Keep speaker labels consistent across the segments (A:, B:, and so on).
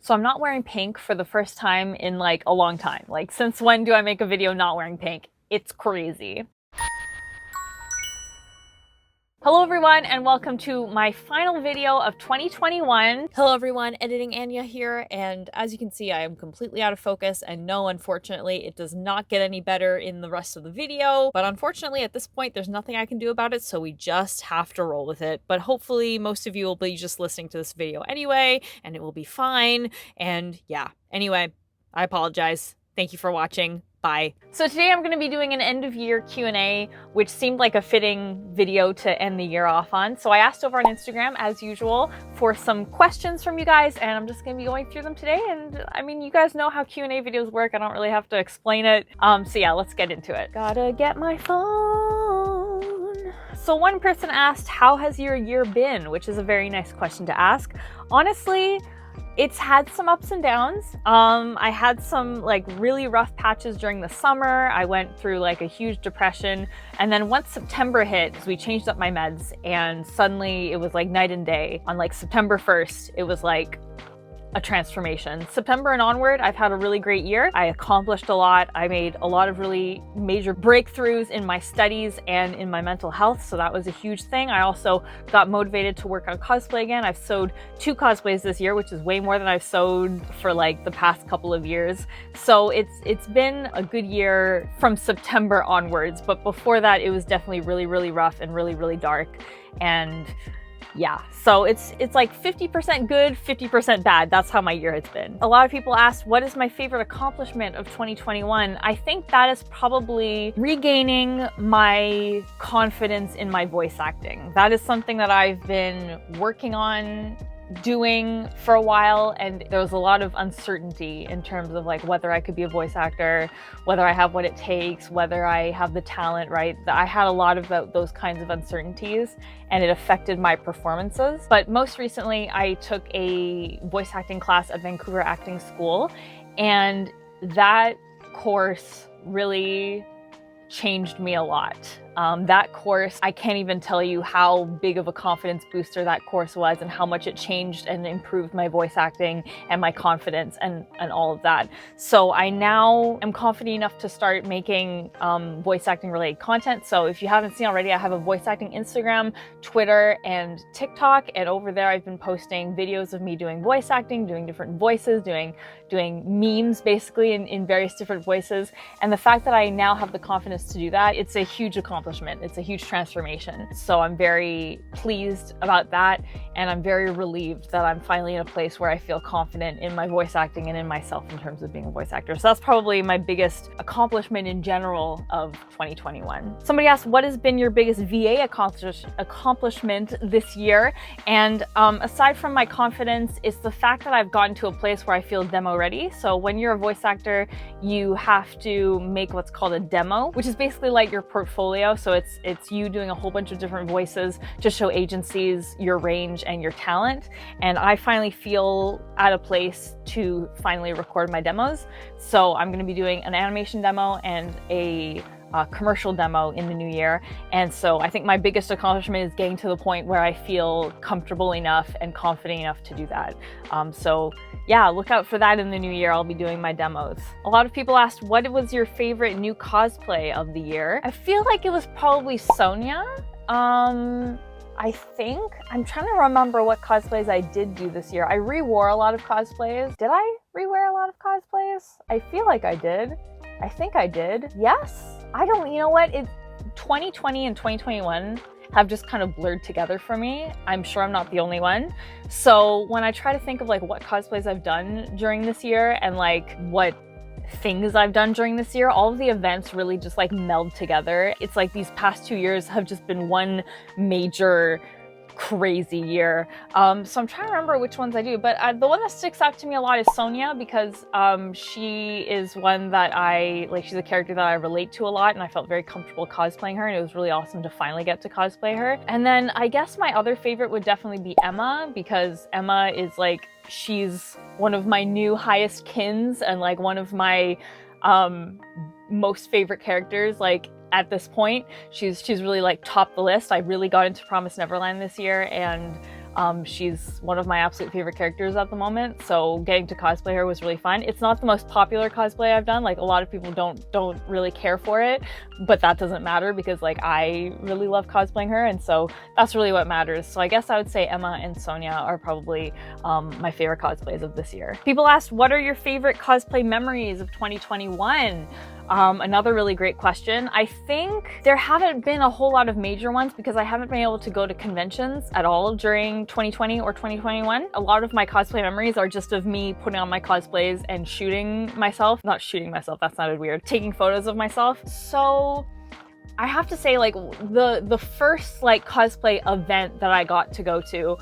A: So I'm not wearing pink for the first time in like a long time. Like, since when do I make a video not wearing pink? It's crazy. Hello everyone and welcome to my final video of 2021. Hello everyone, Editing Anya here, and as you can see I am completely out of focus, and no, unfortunately it does not get any better in the rest of the video, but unfortunately at this point there's nothing I can do about it, so we just have to roll with it. But hopefully most of you will be just listening to this video anyway and it will be fine. And yeah, anyway, I apologize. Thank you for watching. Bye. So today I'm going to be doing an end of year Q&A, which seemed like a fitting video to end the year off on. So I asked over on Instagram, as usual, for some questions from you guys, and I'm just going to be going through them today. And I mean, you guys know how Q&A videos work. I don't really have to explain it. So yeah, let's get into it. Gotta get my phone. So one person asked, how has your year been? Which is a very nice question to ask. Honestly, it's had some ups and downs. I had some like really rough patches during the summer. I went through like a huge depression, and then once September hit, we changed up my meds, and suddenly it was like night and day. On like September 1st, it was like a transformation. September and onward, I've had a really great year. I accomplished a lot. I made a lot of really major breakthroughs in my studies and in my mental health, so that was a huge thing. I also got motivated to work on cosplay again. I've sewed 2 cosplays this year, which is way more than I've sewed for like the past couple of years. So it's been a good year from September onwards, but before that it was definitely really rough and really dark. And yeah, so it's like 50% good, 50% bad. That's how my year has been. A lot of people asked, what is my favorite accomplishment of 2021? I think that is probably regaining my confidence in my voice acting. That is something that I've been working on doing for a while, and there was a lot of uncertainty in terms of like whether I could be a voice actor, whether I have what it takes, whether I have the talent, right? I had a lot of those kinds of uncertainties, and it affected my performances. But most recently I took a voice acting class at Vancouver Acting School, and that course really changed me a lot. That course, I can't even tell you how big of a confidence booster that course was, and how much it changed and improved my voice acting and my confidence and all of that. So I now am confident enough to start making voice acting related content. So if you haven't seen already, I have a voice acting Instagram, Twitter, and TikTok, and over there I've been posting videos of me doing voice acting, doing different voices, doing memes basically in various different voices. And the fact that I now have the confidence to do that, it's a huge accomplishment. It's a huge transformation. So I'm very pleased about that, and I'm very relieved that I'm finally in a place where I feel confident in my voice acting and in myself in terms of being a voice actor. So that's probably my biggest accomplishment in general of 2021. Somebody asked, what has been your biggest VA accomplishment this year? And aside from my confidence, it's the fact that I've gotten to a place where I feel demo ready. So when you're a voice actor, you have to make what's called a demo, which is basically like your portfolio. So it's you doing a whole bunch of different voices to show agencies your range and your talent. And I finally feel at a place to finally record my demos. So I'm going to be doing an animation demo and a commercial demo in the new year. And so I think my biggest accomplishment is getting to the point where I feel comfortable enough and confident enough to do that. So yeah, look out for that in the new year. I'll be doing my demos. A lot of people asked, what was your favorite new cosplay of the year? I feel like it was probably Sonia. I think. I'm trying to remember what cosplays I did do this year. I re-wore a lot of cosplays. Did I re-wear a lot of cosplays? I feel like I did. I think I did. Yes? I don't, you know what? 2020 and 2021 have just kind of blurred together for me. I'm sure I'm not the only one. So when I try to think of like what cosplays I've done during this year and like what things I've done during this year, all of the events really just like meld together. It's like these past 2 years have just been one major crazy year. So I'm trying to remember which ones I do, but the one that sticks out to me a lot is Sonia, because she is one that she's a character that I relate to a lot, and I felt very comfortable cosplaying her, and it was really awesome to finally get to cosplay her. And then I guess my other favorite would definitely be Emma, because Emma is like, she's one of my new highest kins and like one of my most favorite characters. Like at this point, she's really like topped the list. I really got into Promised Neverland this year, and She's one of my absolute favorite characters at the moment, so getting to cosplay her was really fun. It's not the most popular cosplay I've done. Like, a lot of people don't really care for it, but that doesn't matter because like I really love cosplaying her, and so that's really what matters. So I guess I would say Emma and Sonia are probably my favorite cosplays of this year. People asked, what are your favorite cosplay memories of 2021? Another really great question. I think there haven't been a whole lot of major ones because I haven't been able to go to conventions at all during 2020 or 2021. A lot of my cosplay memories are just of me putting on my cosplays and shooting myself. Not shooting myself, that sounded weird. Taking photos of myself. So I have to say, like, the first like cosplay event that I got to go to,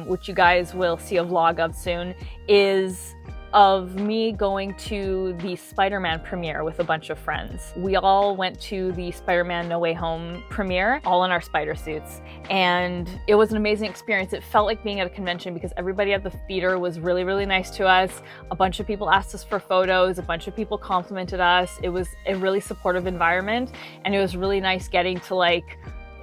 A: which you guys will see a vlog of soon, is of me going to the Spider-Man premiere with a bunch of friends. We all went to the Spider-Man No Way Home premiere, all in our spider suits, and it was an amazing experience. It felt like being at a convention because everybody at the theater was really, really nice to us. A bunch of people asked us for photos, a bunch of people complimented us. It was a really supportive environment, and it was really nice getting to like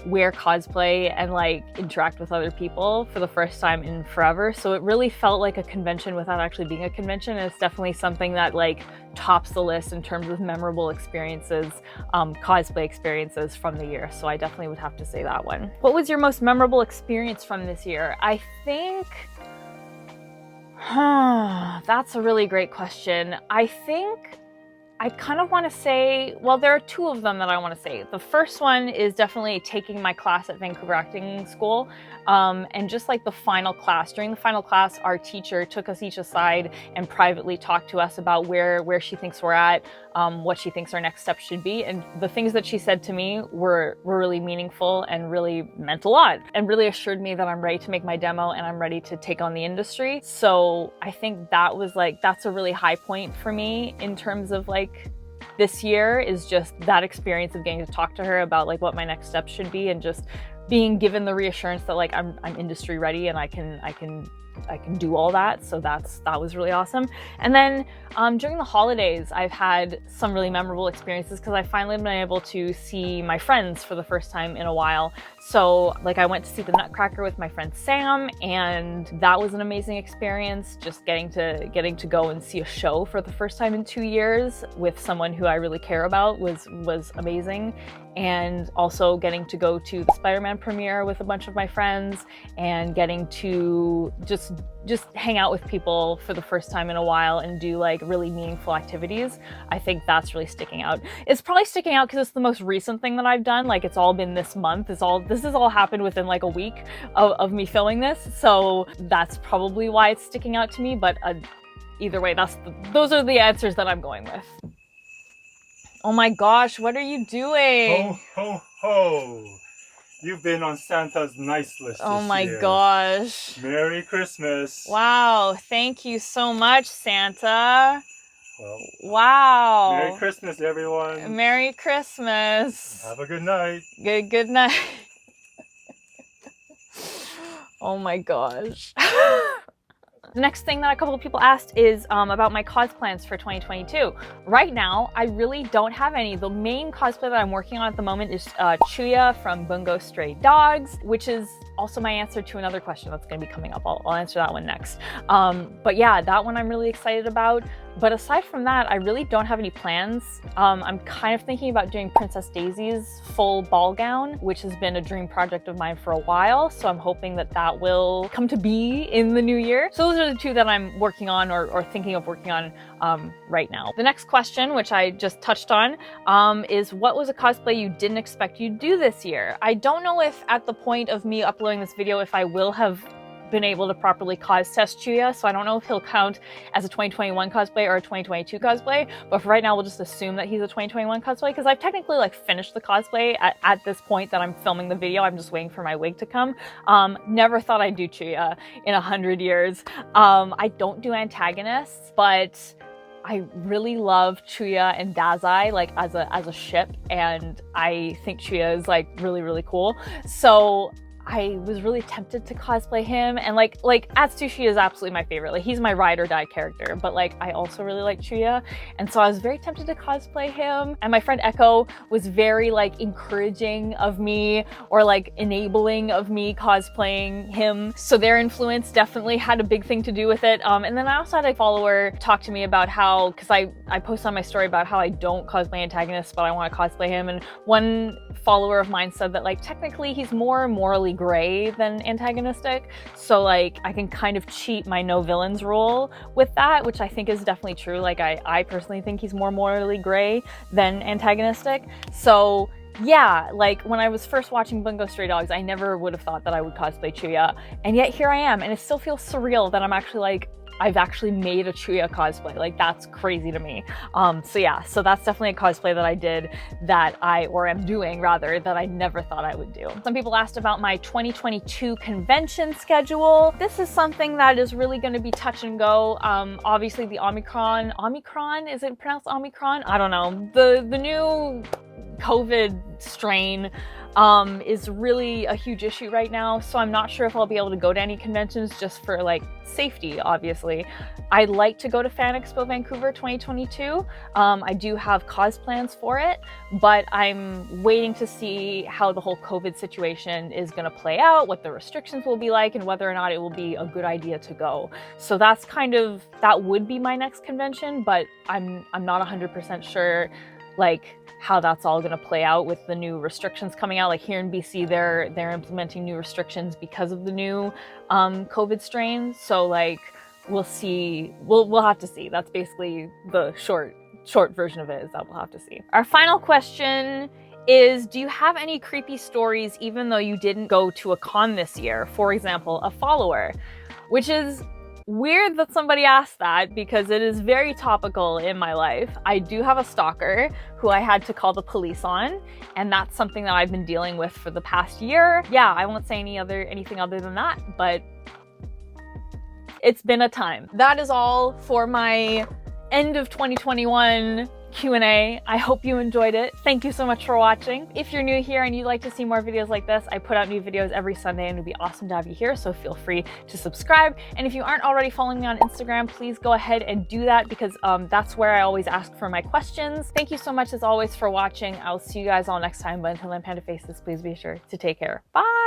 A: wear cosplay and like interact with other people for the first time in forever. So it really felt like a convention without actually being a convention, and it's definitely something that like tops the list in terms of memorable experiences, cosplay experiences from the year. So I definitely would have to say that one. What was your most memorable experience from this year? I think, that's a really great question. I think I kind of want to say, well, there are two of them that I want to say. The first one is definitely taking my class at Vancouver Acting School, and just like the final class. During the final class, our teacher took us each aside and privately talked to us about where she thinks we're at, what she thinks our next steps should be. And the things that she said to me were really meaningful and really meant a lot, and really assured me that I'm ready to make my demo and I'm ready to take on the industry. So I think that was like, that's a really high point for me in terms of like this year, is just that experience of getting to talk to her about like what my next steps should be, and just being given the reassurance that like I'm industry ready and I can do all that. So that was really awesome. And then during the holidays, I've had some really memorable experiences because I finally been able to see my friends for the first time in a while. So like I went to see the Nutcracker with my friend Sam, and that was an amazing experience. Just getting to go and see a show for the first time in 2 years with someone who I really care about was amazing. And also getting to go to the Spider-Man premiere with a bunch of my friends, and getting to just hang out with people for the first time in a while and do like really meaningful activities. I think that's really sticking out. It's probably sticking out because it's the most recent thing that I've done. Like, it's all been this month. This has all happened within like a week of me filming this. So that's probably why it's sticking out to me. But either way, those are the answers that I'm going with. Oh my gosh, what are you doing?
B: Ho, ho, ho. You've been on Santa's nice list this year.
A: Oh my gosh.
B: Merry Christmas.
A: Wow, thank you so much, Santa.
B: Well,
A: wow.
B: Merry Christmas, everyone.
A: Merry Christmas.
B: Have a good night.
A: Good night. Oh my gosh. The next thing that a couple of people asked is about my Cosplans for 2022. Right now, I really don't have any. The main cosplay that I'm working on at the moment is Chuya from Bungo Stray Dogs, which is also my answer to another question that's going to be coming up. I'll answer that one next. But yeah, that one I'm really excited about. But aside from that, I really don't have any plans. I'm kind of thinking about doing Princess Daisy's full ball gown, which has been a dream project of mine for a while. So I'm hoping that that will come to be in the new year. So those are the two that I'm working on or thinking of working on right now. The next question, which I just touched on, is what was a cosplay you didn't expect you'd do this year? I don't know if at the point of me uploading this video, if I will have been able to properly cos test Chuya, so I don't know if he'll count as a 2021 cosplay or a 2022 cosplay, but for right now we'll just assume that he's a 2021 cosplay, because I've technically like finished the cosplay at this point that I'm filming the video. I'm just waiting for my wig to come. Never thought I'd do Chuya in 100 years. I don't do antagonists, but I really love Chuya and Dazai like as a ship, and I think Chuya is like really, really cool. So I was really tempted to cosplay him, and like Atsushi is absolutely my favorite. Like he's my ride or die character, but like I also really like Chuya, and so I was very tempted to cosplay him. And my friend Echo was very like encouraging of me, or like enabling of me cosplaying him. So their influence definitely had a big thing to do with it. And then I also had a follower talk to me about how, because I post on my story about how I don't cosplay antagonists, but I want to cosplay him, and one follower of mine said that like technically he's more morally gray than antagonistic, so like I can kind of cheat my no villains rule with that, which I think is definitely true. Like I personally think he's more morally gray than antagonistic. So yeah, like when I was first watching Bungo Stray Dogs, I never would have thought that I would cosplay Chuya, and yet here I am, and it still feels surreal that I've actually made a Chuya cosplay. Like that's crazy to me. So yeah, so that's definitely a cosplay that I did or am doing rather, that I never thought I would do. Some people asked about my 2022 convention schedule. This is something that is really going to be touch and go. Obviously the Omicron, is it pronounced Omicron? I don't know. The new COVID strain is really a huge issue right now, so I'm not sure if I'll be able to go to any conventions just for like safety, obviously. I'd like to go to Fan Expo Vancouver 2022. I do have Cosplans for it, but I'm waiting to see how the whole COVID situation is going to play out, what the restrictions will be like, and whether or not it will be a good idea to go. So that would be my next convention, but I'm not 100% sure like how that's all going to play out with the new restrictions coming out. Like here in BC, they're implementing new restrictions because of the new COVID strain. So like we'll see. We'll have to see. That's basically the short version of it, is that we'll have to see. Our final question is, do you have any creepy stories even though you didn't go to a con this year? For example, a follower, which is weird that somebody asked that because it is very topical in my life. I do have a stalker who I had to call the police on, and that's something that I've been dealing with for the past year. Yeah, I won't say anything other than that, but it's been a time. That is all for my end of 2021 Q&A. I hope you enjoyed it. Thank you so much for watching. If you're new here and you'd like to see more videos like this, I put out new videos every Sunday and it would be awesome to have you here, so feel free to subscribe. And if you aren't already following me on Instagram, please go ahead and do that, because that's where I always ask for my questions. Thank you so much as always for watching. I'll see you guys all next time, but until then, Panda Faces, please be sure to take care. Bye!